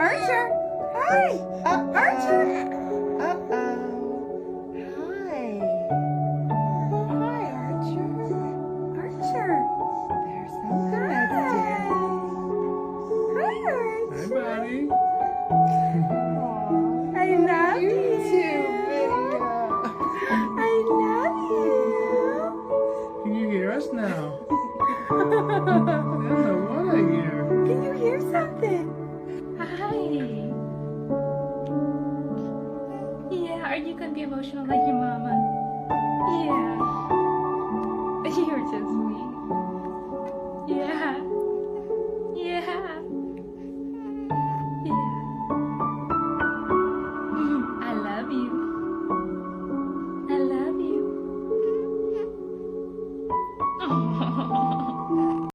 Archer! Hi! Archer! Uh-oh. Hi. Hi, Archer. Archer. There's some peanuts, dear. Hi, Archer. Hi, buddy. Aw, I love you. Too, I love you. Can you hear us now? I don't know what I hear. Can you hear something? Hi. Yeah, are you gonna be emotional like your mama?